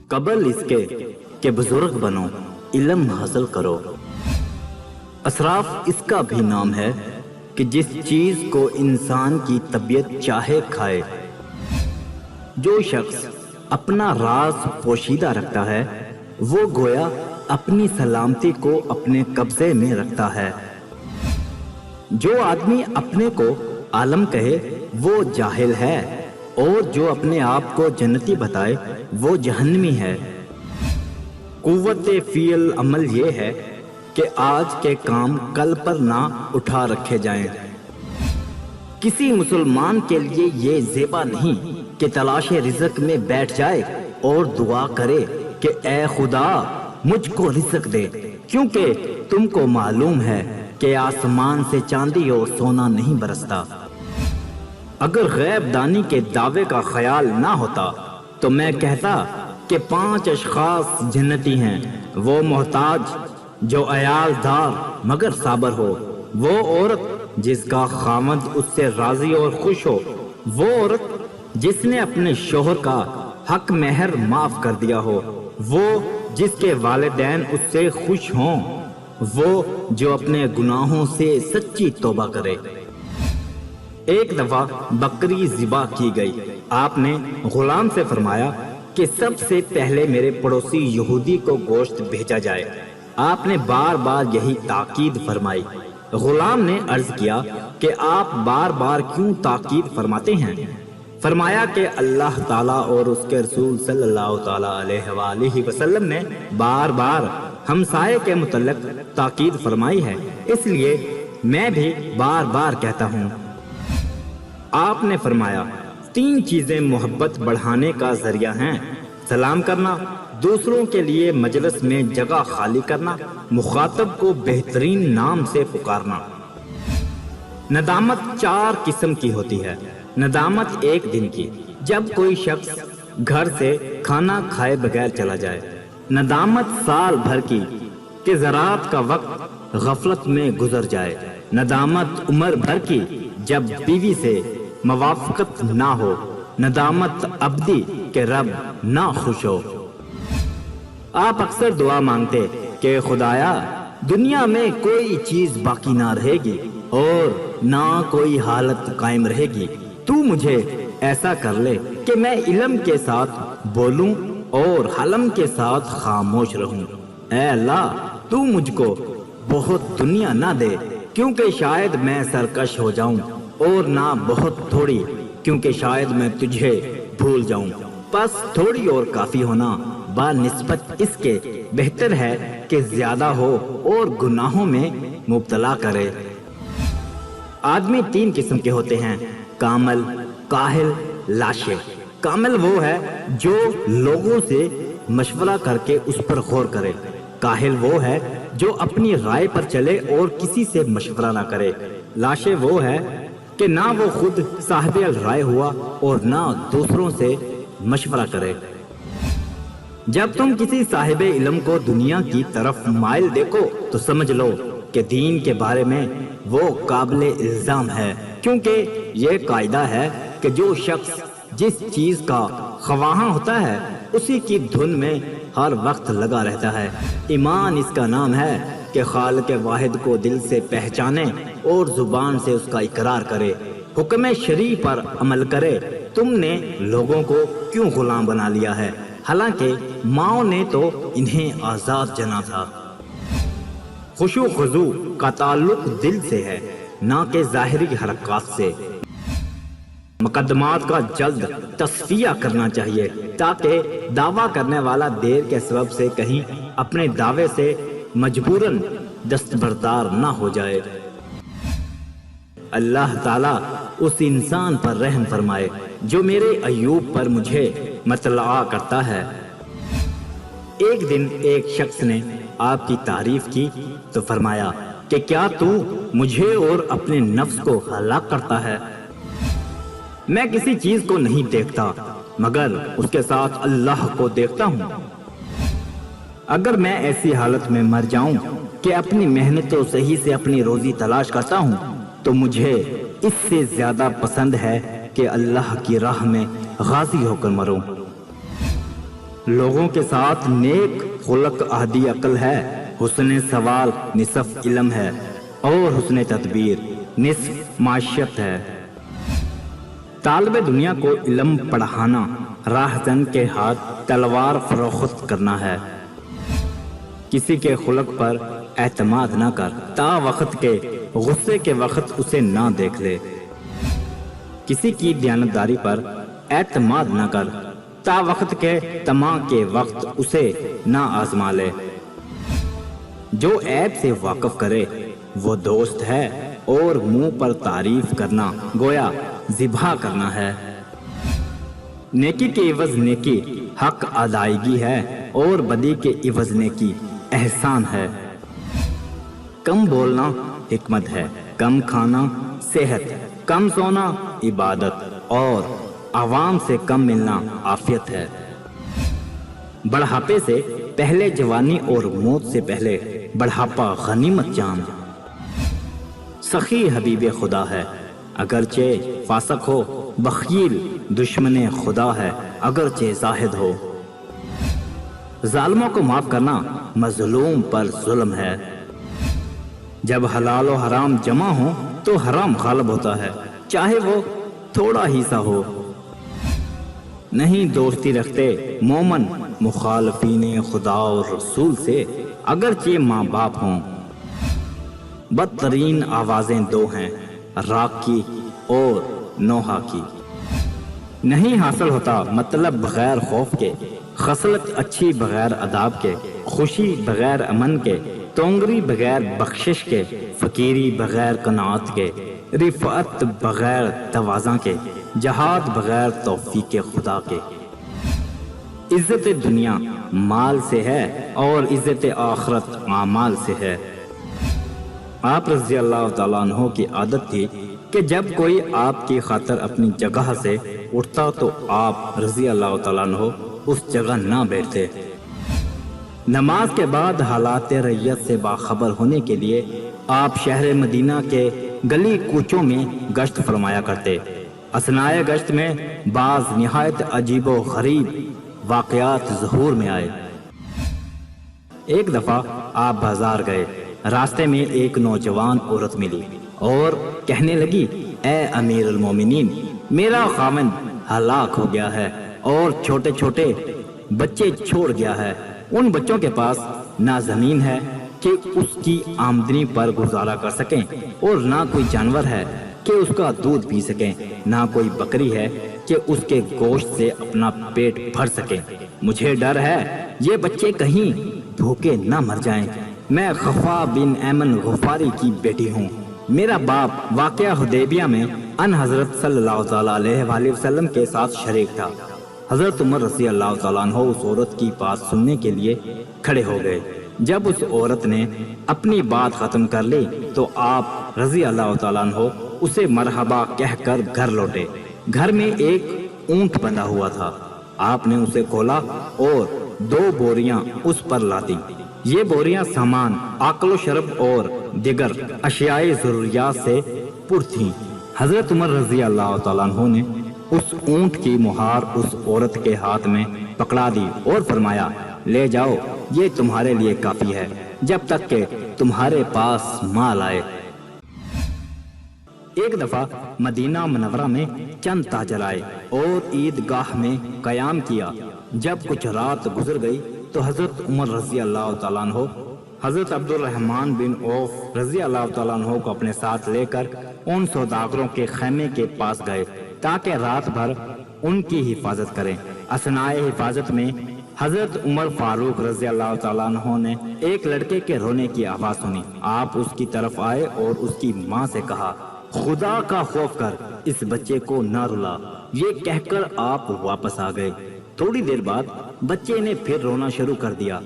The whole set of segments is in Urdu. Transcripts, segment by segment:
قبل اس کے کہ بزرگ بنو، علم حاصل کرو۔ اسراف اس کا بھی نام ہے کہ جس چیز کو انسان کی طبیعت چاہے کھائے۔ جو شخص اپنا راز پوشیدہ رکھتا ہے وہ گویا اپنی سلامتی کو اپنے قبضے میں رکھتا ہے۔ جو آدمی اپنے کو عالم کہے وہ جاہل ہے، اور جو اپنے آپ کو جنتی بتائے وہ جہنمی ہے۔ قوت فعل عمل یہ ہے کہ آج کے کام کل پر نہ اٹھا رکھے جائیں۔ کسی مسلمان کے لیے یہ زیبا نہیں کہ تلاش رزق میں بیٹھ جائے اور دعا کرے کہ اے خدا مجھ کو رزق دے، کیونکہ تم کو معلوم ہے کہ آسمان سے چاندی اور سونا نہیں برستا۔ اگر غیب دانی کے دعوے کا خیال نہ ہوتا تو میں کہتا کہ 5 اشخاص جنتی ہیں، وہ محتاج جو عیال دار مگر صابر ہو، وہ عورت جس کا خاوند اس سے راضی اور خوش ہو، وہ عورت جس نے اپنے شوہر کا حق مہر معاف کر دیا ہو، وہ جس کے والدین اس سے خوش ہوں، وہ جو اپنے گناہوں سے سچی توبہ کرے۔ ایک دفعہ بکری ذبح کی گئی۔ آپ نے غلام سے فرمایا کہ سب سے پہلے میرے پڑوسی یہودی کو گوشت بھیجا جائے۔ آپ نے بار بار یہی تاکید فرمائی۔ غلام نے عرض کیا کہ آپ بار بار کیوں تاکید فرماتے ہیں؟ فرمایا کہ اللہ تعالیٰ اور اس کے رسول صلی اللہ تعالیٰ علیہ وآلہ وسلم نے بار بار ہمسائے کے متعلق تاکید فرمائی ہے، اس لیے میں بھی بار بار کہتا ہوں۔ آپ نے فرمایا 3 چیزیں محبت بڑھانے کا ذریعہ ہیں: سلام کرنا، دوسروں کے لیے مجلس میں جگہ خالی کرنا، مخاطب کو بہترین نام سے پکارنا۔ ندامت 4 قسم کی ہوتی ہے۔ ندامت ایک دن کی، جب کوئی شخص گھر سے کھانا کھائے بغیر چلا جائے۔ ندامت سال بھر کی کہ زراعت کا وقت غفلت میں گزر جائے۔ ندامت عمر بھر کی، جب بیوی سے موافقت نہ ہو۔ ندامت ابدی کہ رب نہ خوش ہو۔ آپ اکثر دعا مانگتے کہ خدایا دنیا میں کوئی چیز باقی نہ رہے گی اور نہ کوئی حالت قائم رہے گی، تو مجھے ایسا کر لے کہ میں علم کے ساتھ بولوں اور حلم کے ساتھ خاموش رہوں۔ اے اللہ تو مجھ کو بہت دنیا نہ دے کیونکہ شاید میں سرکش ہو جاؤں، اور نہ بہت تھوڑی کیونکہ شاید میں تجھے بھول جاؤں۔ بس تھوڑی اور کافی ہونا بنسبت اس کے بہتر ہے کہ زیادہ ہو اور گناہوں میں مبتلا کرے۔ آدمی 3 قسم کے ہوتے ہیں: کامل، کاہل، لاشے۔ کامل وہ ہے جو لوگوں سے مشورہ کر کے اس پر غور کرے۔ کاہل وہ ہے جو اپنی رائے پر چلے اور کسی سے مشورہ نہ کرے۔ لاشے وہ ہے کہ نہ وہ خود صاحب رائے ہوا اور نہ دوسروں سے مشورہ کرے۔ جب تم کسی صاحب علم کو دنیا کی طرف مائل دیکھو تو سمجھ لو کہ دین کے بارے میں وہ قابل الزام ہے، کیونکہ یہ قاعدہ ہے کہ جو شخص جس چیز کا خواہاں ہوتا ہے اسی کی دھن میں ہر وقت لگا رہتا ہے۔ ایمان اس کا نام ہے کہ خالق واحد کو دل سے پہچانے اور زبان سے اس کا اقرار کرے، حکم شرعی پر عمل کرے۔ تم نے لوگوں کو کیوں غلام بنا لیا ہے، حالانکہ ماؤں نے تو انہیں آزاد جنا تھا۔ خشوع و خضوع کا تعلق دل سے ہے، نہ کہ ظاہری حرکات سے۔ مقدمات کا جلد تصفیہ کرنا چاہیے تاکہ دعویٰ کرنے والا دیر کے سبب سے کہیں اپنے دعوے سے مجبوراً دستبردار نہ ہو جائے۔ اللہ تعالیٰ اس انسان پر رحم فرمائے جو میرے ایوب پر مجھے مطلع کرتا ہے۔ ایک دن ایک شخص نے آپ کی تعریف کی تو فرمایا کہ کیا تو مجھے اور اپنے نفس کو ہلاک کرتا ہے؟ میں کسی چیز کو نہیں دیکھتا مگر اس کے ساتھ اللہ کو دیکھتا ہوں۔ اگر میں ایسی حالت میں مر جاؤں کہ اپنی محنتوں صحیح سے اپنی روزی تلاش کرتا ہوں تو مجھے اس سے زیادہ پسند ہے کہ اللہ کی راہ میں غازی ہو کر مروں۔ لوگوں کے ساتھ نیک خلق آدھی عقل ہے، حسن سوال نصف علم ہے اور حسن تدبیر نصف معیشت ہے۔ طالب دنیا کو علم پڑھانا راہزن کے ہاتھ تلوار فروخت کرنا ہے۔ کسی کے خلق پر اعتماد نہ کر تا وقت کے غصے کے وقت اسے نہ دیکھ لے۔ کسی کی دیانتداری پر اعتماد نہ کر تا وقت کے طمع کے وقت اسے نہ آزما لے۔ جو عیب سے واقف کرے وہ دوست ہے اور منہ پر تعریف کرنا گویا ذبح کرنا ہے۔ نیکی کے عوض نیکی حق ادائیگی ہے اور بدی کے عوض نیکی احسان ہے۔ کم بولنا حکمت ہے، کم کھانا صحت، کم سونا عبادت اور عوام سے کم ملنا عافیت ہے۔ بڑھاپے سے پہلے جوانی اور موت سے پہلے بڑھاپا غنیمت جان۔ سخی حبیب خدا ہے اگرچہ فاسق ہو، بخیل دشمن خدا ہے اگرچہ زاہد ہو۔ ظالموں کو معاف کرنا مظلوم پر ظلم ہے۔ جب حلال و حرام جمع ہو تو حرام غالب ہوتا ہے، چاہے وہ تھوڑا ہی سا ہو۔ نہیں دوستی رکھتے مومن مخالفین خدا اور رسول سے اگرچہ ماں باپ ہوں۔ بدترین آوازیں دو ہیں، راگ کی اور نوحہ کی۔ نہیں حاصل ہوتا مطلب بغیر خوف کے، خصلت اچھی بغیر اداب کے، خوشی بغیر امن کے، تونگری بغیر بخشش کے، فقیری بغیر قناعت کے، رفعت بغیر تواضع کے، جہاد بغیر توفیق خدا کے۔ عزت دنیا مال سے ہے اور عزت آخرت اعمال سے ہے۔ آپ رضی اللہ تعالیٰ عنہ کی عادت تھی کہ جب کوئی آپ کی خاطر اپنی جگہ سے اٹھتا تو آپ رضی اللہ تعالیٰ عنہ اس جگہ نہ بیٹھتے۔ نماز کے بعد حالات رعیت سے باخبر ہونے کے لیے آپ شہر مدینہ کے گلی کوچوں میں گشت فرمایا کرتے۔ اثناء گشت میں بعض نہایت عجیب و غریب واقعات ظہور میں آئے۔ ایک دفعہ آپ بازار گئے، راستے میں ایک نوجوان عورت ملی اور کہنے لگی، اے امیر المومنین، میرا خاوند ہلاک ہو گیا ہے اور چھوٹے چھوٹے بچے چھوڑ گیا ہے۔ ان بچوں کے پاس نہ زمین ہے کہ اس کی آمدنی پر گزارا کر سکیں اور نہ کوئی جانور ہے کہ اس کا دودھ پی سکیں، نہ کوئی بکری ہے کہ اس کے گوشت سے اپنا پیٹ بھر سکیں۔ مجھے ڈر ہے یہ بچے کہیں بھوکے نہ مر جائیں۔ میں خفا بن ایمن غفاری کی بیٹی ہوں۔ میرا باپ واقعہ حدیبیہ میں ان حضرت صلی اللہ تعالیٰ علیہ وآلہ وسلم کے ساتھ شریک تھا۔ حضرت عمر رضی اللہ تعالیٰ عنہ اس عورت کی بات سننے کے لیے کھڑے ہو گئے۔ جب اس عورت نے اپنی بات ختم کر لی تو آپ رضی اللہ تعالیٰ عنہ اسے مرحبا کہہ کر گھر لوٹے۔ گھر میں ایک اونٹ بندھا ہوا تھا۔ آپ نے اسے کھولا اور 2 بوریاں اس پر لادیں۔ یہ بوریاں سامان، عقل و شرب اور دیگر اشیاء ضروریات سے پر تھیں۔ حضرت عمر رضی اللہ تعالیٰ عنہ نے اس اونٹ کی مہار اس عورت کے ہاتھ میں پکڑا دی اور فرمایا، لے جاؤ، یہ تمہارے لیے کافی ہے جب تک کہ تمہارے پاس مال آئے۔ ایک دفعہ مدینہ منورہ میں چند تاجر آئے اور عیدگاہ میں قیام کیا۔ جب کچھ رات گزر گئی تو حضرت عمر رضی اللہ تعالیٰ عنہ حضرت عبد الرحمن بن عوف رضی اللہ تعالیٰ عنہ کو اپنے ساتھ لے کر ان سوداگروں کے خیمے کے پاس گئے تاکہ رات بھر ان کی حفاظت کریں۔ اثناء حفاظت میں حضرت عمر فاروق رضی اللہ تعالیٰ عنہ نے ایک لڑکے کے رونے کی آواز سنی۔ آپ اس کی طرف آئے اور اس کی ماں سے کہا، خدا کا خوف کر، اس بچے کو نہ رلا۔ یہ کہہ کر آپ واپس آ گئے۔ تھوڑی دیر بعد بچے نے پھر رونا شروع کر دیا۔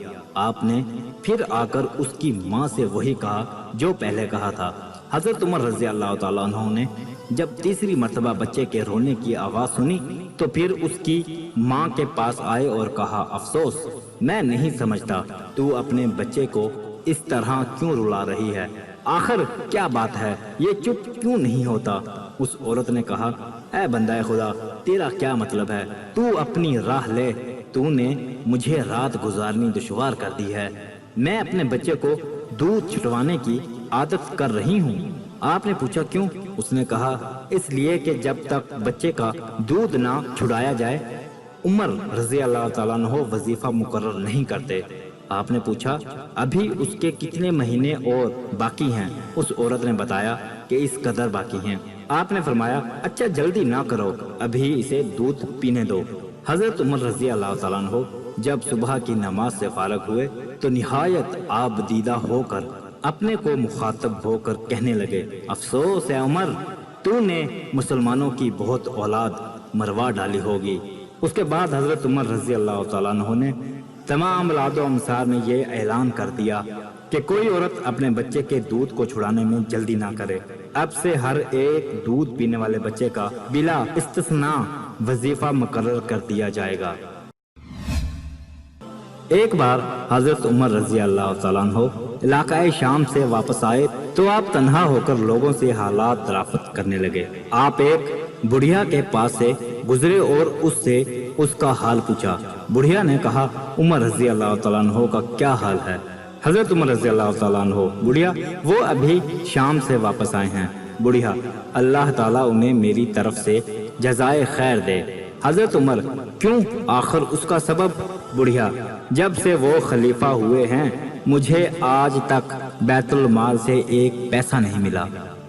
آپ نے پھر آ کر اس کی ماں سے وہی کہا جو پہلے کہا تھا۔ حضرت عمر رضی اللہ تعالیٰ عنہ نے جب تیسری مرتبہ بچے کے رونے کی آواز سنی تو پھر اس کی ماں کے پاس آئے اور کہا، افسوس، میں نہیں سمجھتا تو اپنے بچے کو اس طرح کیوں رلا رہی ہے؟ آخر کیا بات ہے؟ یہ چپ کیوں نہیں ہوتا؟ اس عورت نے کہا، اے بندہ خدا، تیرا کیا مطلب ہے؟ تو اپنی راہ لے، تو نے مجھے رات گزارنی دشوار کر دی ہے۔ میں اپنے بچے کو دودھ چھٹوانے کی عادت کر رہی ہوں۔ آپ نے پوچھا کیوں؟ اس نے کہا اس لیے کہ جب تک بچے کا دودھ نہ چھڑایا جائے عمر رضی اللہ تعالیٰ عنہ وظیفہ مقرر نہیں کرتے۔ آپ نے پوچھا ابھی اس کے کتنے مہینے اور باقی ہیں؟ اس عورت نے بتایا کہ اس قدر باقی ہیں۔ آپ نے فرمایا اچھا جلدی نہ کرو، ابھی اسے دودھ پینے دو۔ حضرت عمر رضی اللہ تعالیٰ عنہ جب صبح کی نماز سے فارغ ہوئے تو نہایت آبدیدہ ہو کر اپنے کو مخاطب ہو کر کہنے لگے افسوس ہے عمر، تو نے مسلمانوں کی بہت اولاد مروا ڈالی ہوگی۔ اس کے بعد حضرت عمر رضی اللہ تعالیٰ عنہ نے تمام اولاد و امثال میں یہ اعلان کر دیا کہ کوئی عورت اپنے بچے کے دودھ کو چھڑانے میں جلدی نہ کرے۔ اب سے ہر ایک دودھ پینے والے بچے کا بلا استثناء وظیفہ مقرر کر دیا جائے گا۔ ایک بار حضرت عمر رضی اللہ تعالیٰ عنہ علاقہ شام سے واپس آئے تو آپ تنہا ہو کر لوگوں سے حالات دریافت کرنے لگے۔ آپ ایک بڑھیا کے پاس سے گزرے اور اس سے اس کا حال پوچھا۔ بڑھیا نے کہا عمر رضی اللہ تعالیٰ عنہ کا کیا حال ہے؟ حضرت عمر رضی اللہ تعالیٰ عنہ بڑھیا وہ ابھی شام سے واپس آئے ہیں۔ بڑھیا اللہ تعالیٰ انہیں میری طرف سے جزائے خیر دے۔ حضرت عمر کیوں آخر اس کا سبب؟ بڑھیا جب سے وہ خلیفہ ہوئے ہیں مجھے آج تک بیت المال سے ایک پیسہ نہیں ملا۔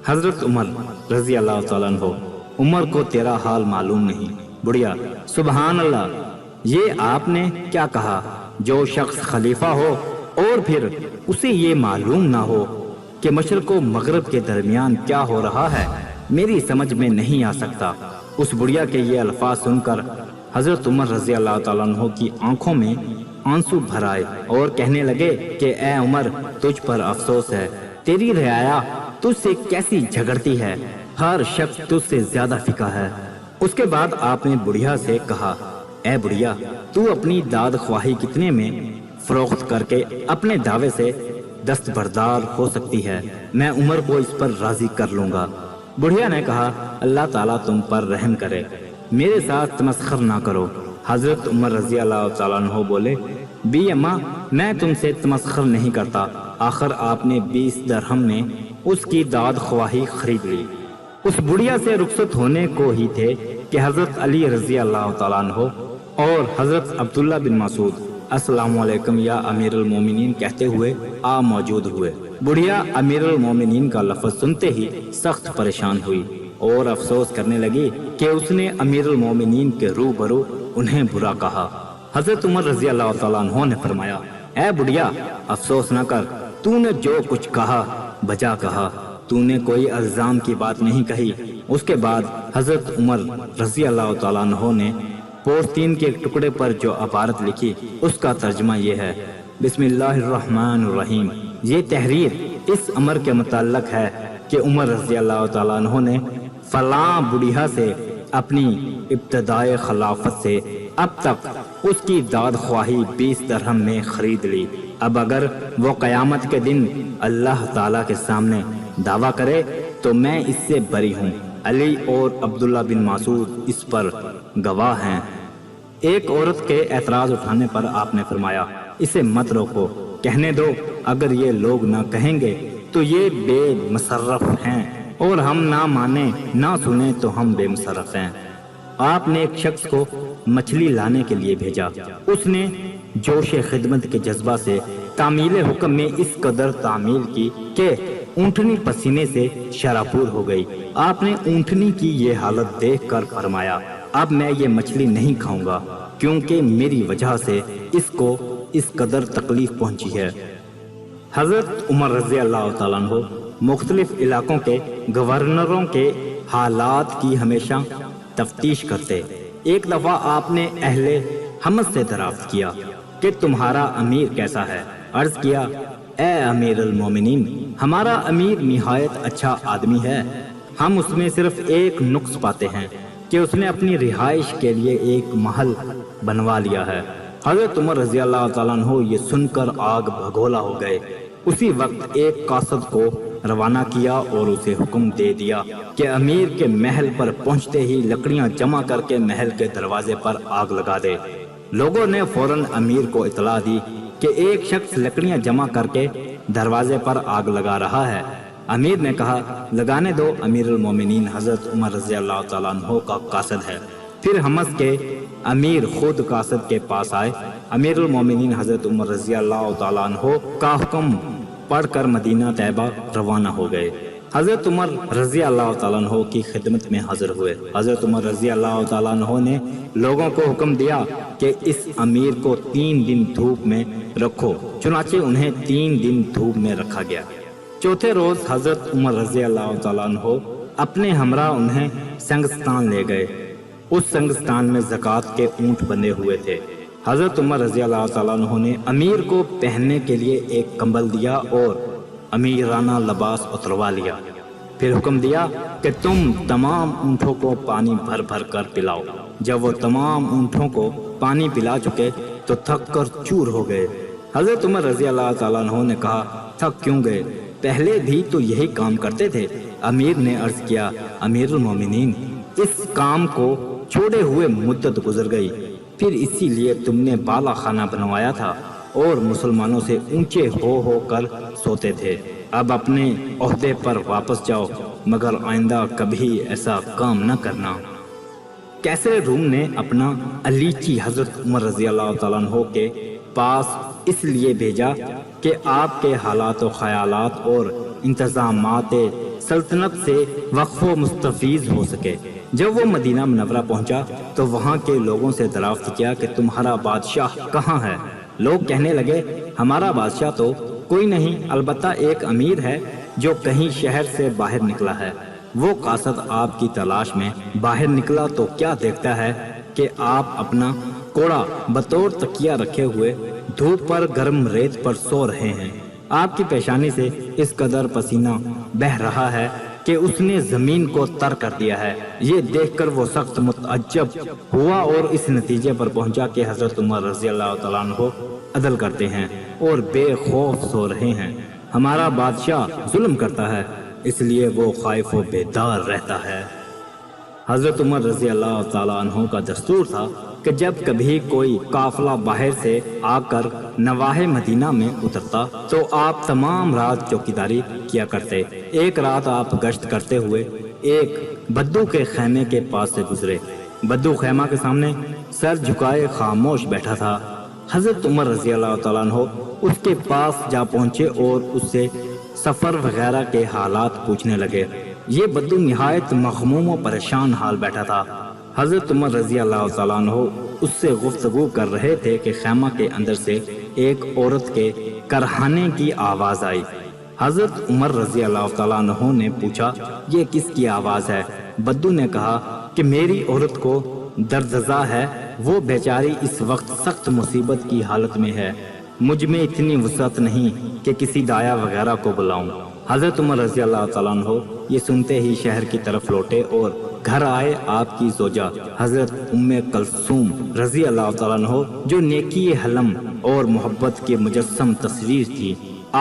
حضرت عمر رضی اللہ تعالیٰ عنہ عمر کو تیرا حال معلوم نہیں؟ بڑھیا سبحان اللہ، یہ آپ نے کیا کہا؟ جو شخص خلیفہ ہو اور پھر اسے یہ معلوم نہ ہو کہ مشرق و مغرب کے درمیان کیا ہو رہا ہے، میری سمجھ میں نہیں آ سکتا۔ اس بڑھیا کے یہ الفاظ سن کر حضرت عمر رضی اللہ تعالیٰ عنہ کی آنکھوں میں آنسو بھر آئے اور کہنے لگے کہ اے عمر تجھ پر افسوس ہے، تیری رعایا تجھ سے کیسی جھگڑتی ہے، ہر شخص تجھ سے زیادہ فقہ ہے۔ اس کے بعد آپ نے بڑھیا سے کہا اے بڑھیا تو اپنی داد خواہی کتنے میں فروخت کر کے اپنے دعوے سے دستبردار ہو سکتی ہے؟ میں عمر کو اس پر راضی کر لوں گا۔ بڑھیا نے کہا اللہ تعالیٰ تم پر رحم کرے، میرے ساتھ تمسخر نہ کرو۔ حضرت عمر رضی اللہ تعالیٰ عنہ بولے بی اماں میں تم سے تمسخر نہیں کرتا، آخر آپ نے 20 درہم میں اس کی داد خواہی خرید لی۔ اس بڑھیا سے رخصت ہونے کو ہی تھے کہ حضرت علی رضی اللہ تعالیٰ عنہ اور حضرت عبداللہ بن مسعود السلام علیکم یا امیر المومنین کہتے ہوئے آ موجود ہوئے۔ بڑھیا امیر المومنین کا لفظ سنتے ہی سخت پریشان ہوئی اور افسوس کرنے لگی کہ اس نے امیر المومنین کے روبرو انہیں برا کہا۔ حضرت عمر رضی اللہ تعالیٰ عنہ نے فرمایا اے بڑھیا افسوس نہ کر، تو نے جو کچھ کہا بجا کہا، تو نے کوئی الزام کی بات نہیں کہی۔ اس کے بعد حضرت عمر رضی اللہ تعالیٰ عنہ نے پوستین کے ٹکڑے پر جو عبارت لکھی اس کا ترجمہ یہ ہے بسم اللہ الرحمن الرحیم۔ یہ تحریر اس امر کے متعلق ہے کہ عمر رضی اللہ تعالیٰ عنہ نے فلاں بڑھیا سے اپنی ابتدائے خلافت سے اب تک اس کی داد خواہی 20 درہم میں خرید لی۔ اب اگر وہ قیامت کے دن اللہ تعالیٰ کے سامنے دعویٰ کرے تو میں اس سے بری ہوں۔ علی اور عبداللہ بن مسعود اس پر گواہ ہیں۔ ایک عورت کے اعتراض اٹھانے پر آپ نے فرمایا اسے مت روکو، کہنے دو، اگر یہ لوگ نہ کہیں گے تو یہ بے مصرف ہیں، اور ہم نہ مانیں نہ سنیں تو ہم بے مصرف ہیں۔ آپ نے ایک شخص کو مچھلی لانے کے لیے بھیجا۔ اس نے جوش خدمت کے جذبہ سے تعمیل حکم میں اس قدر تعمیل کی کہ اونٹنی پسینے سے شرابور ہو گئی۔ آپ نے اونٹنی کی یہ حالت دیکھ کر فرمایا اب میں یہ مچھلی نہیں کھاؤں گا کیونکہ میری وجہ سے اس کو اس قدر تکلیف پہنچی ہے۔ حضرت عمر رضی اللہ تعالیٰ عنہ مختلف علاقوں کے گورنروں کے حالات کی ہمیشہ تفتیش کرتے۔ ایک دفعہ آپ نے اہل حمص سے دریافت کیا کہ تمہارا امیر کیسا ہے؟ عرض کیا اے امیر المومنین ہمارا امیر نہایت اچھا آدمی ہے، ہم اس میں صرف ایک نقص پاتے ہیں کہ اس نے اپنی رہائش کے لیے ایک محل بنوا لیا ہے۔ حضرت عمر رضی اللہ تعالیٰ عنہ یہ سن کر آگ بھگولا ہو گئے۔ اسی وقت ایک قاصد کو روانہ کیا اور اسے حکم دے دیا کہ امیر کے محل پر پہنچتے ہی لکڑیاں جمع کر کے محل کے دروازے پر آگ لگا دے۔ لوگوں نے فوراً امیر کو اطلاع دی کہ ایک شخص لکڑیاں جمع کر کے دروازے پر آگ لگا رہا ہے۔ امیر نے کہا لگانے دو، امیر المومنین حضرت عمر رضی اللہ تعالیٰ عنہ کا قاصد ہے۔ پھر حمص کے امیر خود قاصد کے پاس آئے۔ امیر المومنین حضرت عمر رضی اللہ تعالیٰ عنہ کا حکم پڑھ کر مدینہ طیبہ روانہ ہو گئے۔ حضرت عمر رضی اللہ تعالیٰ عنہ کی خدمت میں حاضر ہوئے۔ حضرت عمر رضی اللہ تعالیٰ عنہ نے لوگوں کو حکم دیا کہ اس امیر کو 3 دن دھوپ میں رکھو، چنانچہ انہیں 3 دن دھوپ میں رکھا گیا۔ چوتھے روز حضرت عمر رضی اللہ تعالیٰ عنہ اپنے ہمراہ انہیں سنگستان لے گئے۔ اس سنگستان میں زکوٰۃ کے اونٹ بندھے ہوئے تھے۔ حضرت عمر رضی اللہ تعالیٰ عنہ نے امیر کو پہننے کے لیے ایک کمبل دیا اور امیرانہ لباس اتروا لیا۔ پھر حکم دیا کہ تم تمام اونٹوں کو پانی بھر بھر کر پلاؤ۔ جب وہ تمام اونٹوں کو پانی پلا چکے تو تھک کر چور ہو گئے۔ حضرت عمر رضی اللہ تعالیٰ عنہ نے کہا تھک کیوں گئے؟ پہلے بھی تو یہی کام کرتے تھے۔ امیر نے عرض کیا امیر المومنین، اس کام کو چھوڑے ہوئے مدت گزر گئی، پھر اسی لیے تم نے بالا خانہ بنوایا تھا اور مسلمانوں سے اونچے ہو کر سوتے تھے۔ اب اپنے عہدے پر واپس جاؤ، مگر آئندہ کبھی ایسا کام نہ کرنا۔ کیسر روم نے اپنا الیچی حضرت عمر رضی اللہ تعالیٰ عنہ کے پاس اس لیے بھیجا کہ آپ کے حالات و خیالات اور انتظامات سلطنت سے وقف و مستفیض ہو سکے۔ جب وہ مدینہ منورہ پہنچا تو وہاں کے لوگوں سے دریافت کیا کہ تمہارا بادشاہ کہاں ہے؟ لوگ کہنے لگے ہمارا بادشاہ تو کوئی نہیں، البتہ ایک امیر ہے جو کہیں شہر سے باہر نکلا ہے۔ وہ قاصد آپ کی تلاش میں باہر نکلا تو کیا دیکھتا ہے کہ آپ اپنا کوڑا بطور تکیہ رکھے ہوئے دھوپ پر گرم ریت پر سو رہے ہیں۔ آپ کی پیشانی سے اس قدر پسینہ بہہ رہا ہے کہ اس نے زمین کو تر کر دیا ہے۔ یہ دیکھ کر وہ سخت متعجب ہوا اور اس نتیجے پر پہنچا کہ حضرت عمر رضی اللہ تعالیٰ عنہ عدل کرتے ہیں اور بے خوف سو رہے ہیں۔ ہمارا بادشاہ ظلم کرتا ہے، اس لیے وہ خائف و بیدار رہتا ہے۔ حضرت عمر رضی اللہ تعالیٰ عنہ کا دستور تھا کہ جب کبھی کوئی قافلہ باہر سے آ کر نواحِ مدینہ میں اترتا تو آپ تمام رات چوکیداری کیا کرتے۔ ایک رات آپ گشت کرتے ہوئے ایک بدو کے خیمے کے پاس سے گزرے۔ بدو خیمہ کے سامنے سر جھکائے خاموش بیٹھا تھا۔ حضرت عمر رضی اللہ تعالیٰ عنہ اس کے پاس جا پہنچے اور اس سے سفر وغیرہ کے حالات پوچھنے لگے۔ یہ بدو نہایت مغموم و پریشان حال بیٹھا تھا۔ حضرت عمر رضی اللہ تعالیٰ عنہ اس سے گفتگو کر رہے تھے کہ خیمہ کے اندر سے ایک عورت کے کرہانے کی آواز آئی۔ حضرت عمر رضی اللہ تعالیٰ عنہ نے پوچھا یہ کس کی آواز ہے؟ بدو نے کہا کہ میری عورت کو دردزا ہے، وہ بیچاری اس وقت سخت مصیبت کی حالت میں ہے، مجھ میں اتنی وسعت نہیں کہ کسی دایا وغیرہ کو بلاؤں۔ حضرت عمر رضی اللہ تعالیٰ عنہ یہ سنتے ہی شہر کی طرف لوٹے اور گھر آئے۔ آپ کی زوجہ حضرت ام کلثوم رضی اللہ تعالیٰ عنہ جو نیکی حلم اور محبت کے مجسم تصویر تھی،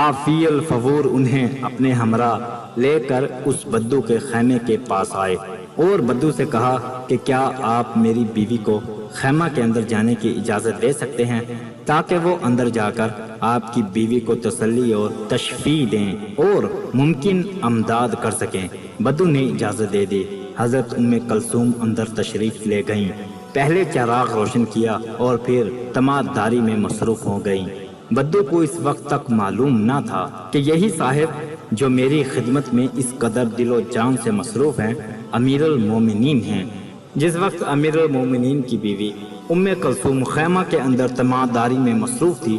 آپ فی الفور انہیں اپنے ہمراہ لے کر اس بدو کے خیمے کے پاس آئے اور بدو سے کہا کہ کیا آپ میری بیوی کو خیمہ کے اندر جانے کی اجازت دے سکتے ہیں تاکہ وہ اندر جا کر آپ کی بیوی کو تسلی اور تشفیع دیں اور ممکن امداد کر سکیں۔ بدو نے اجازت دے دی۔ حضرت ام کلثوم اندر تشریف لے گئیں، پہلے چراغ روشن کیا اور پھر تماداری میں مصروف ہو گئیں۔ بدو کو اس وقت تک معلوم نہ تھا کہ یہی صاحب جو میری خدمت میں اس قدر دل و جان سے مصروف ہیں امیر المومنین ہیں۔ جس وقت امیر المومنین کی بیوی ام کلثوم خیمہ کے اندر تماداری میں مصروف تھی،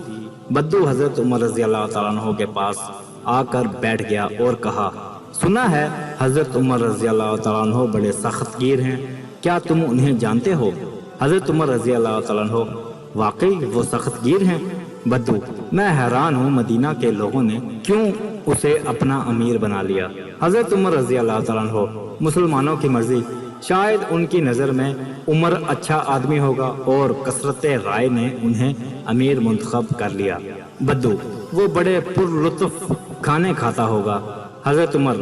بدو حضرت عمر رضی اللہ تعالیٰ عنہ کے پاس آ کر بیٹھ گیا اور کہا سنا ہے حضرت عمر رضی اللہ تعالیٰ عنہ بڑے سخت گیر ہیں، کیا تم انہیں جانتے ہو؟ حضرت عمر رضی اللہ تعالیٰ عنہ واقعی وہ سخت گیر ہیں؟ بدو میں حیران ہوں مدینہ کے لوگوں نے کیوں اسے اپنا امیر بنا لیا۔ حضرت عمر رضی اللہ تعالیٰ عنہ مسلمانوں کی مرضی، شاید ان کی نظر میں عمر اچھا آدمی ہوگا اور کثرت رائے نے انہیں امیر منتخب کر لیا۔ بدو وہ بڑے پر لطف کھانے کھاتا ہوگا۔ حضرت عمر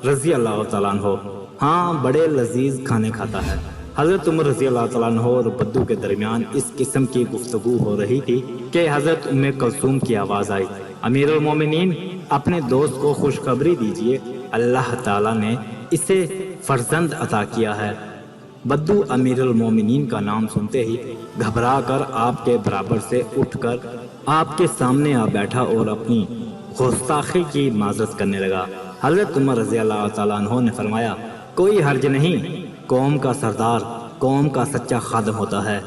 رضی اللہ تعالیٰ عنہ ہاں بڑے لذیذ کھانے کھاتا ہے۔ حضرت عمر رضی اللہ تعالیٰ عنہ اور بدو کے درمیان اس قسم کی گفتگو ہو رہی تھی کہ حضرت ام کلثوم کی آواز آئی، امیر المومنین اپنے دوست کو خوشخبری دیجئے، اللہ تعالیٰ نے اسے فرزند عطا کیا ہے۔ بدو امیر المومنین کا نام سنتے ہی گھبرا کر آپ کے برابر سے اٹھ کر آپ کے سامنے آ بیٹھا اور اپنی گستاخی کی معذرت کرنے لگا۔ حضرت عمر رضی اللہ تعالیٰ عنہ نے فرمایا، کوئی حرج نہیں، قوم کا سردار قوم کا سچا خادم ہوتا ہے،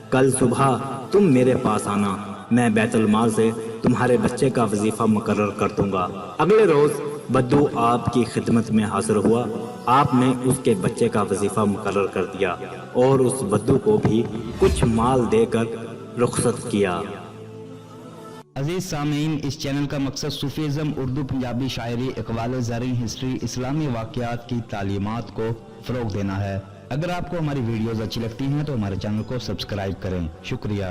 کل صبح تم میرے پاس آنا، میں بیت المال سے تمہارے بچے کا وظیفہ مقرر کر دوں گا۔ اگلے روز بدو آپ کی خدمت میں حاضر ہوا، آپ نے اس کے بچے کا وظیفہ مقرر کر دیا اور اس بدو کو بھی کچھ مال دے کر رخصت کیا۔ عزیز سامعین، اس چینل کا مقصد صوفیزم، اردو پنجابی شاعری، اقوال زرعی، ہسٹری، اسلامی واقعات کی تعلیمات کو فروغ دینا ہے۔ اگر آپ کو ہماری ویڈیوز اچھی لگتی ہیں تو ہمارے چینل کو سبسکرائب کریں۔ شکریہ۔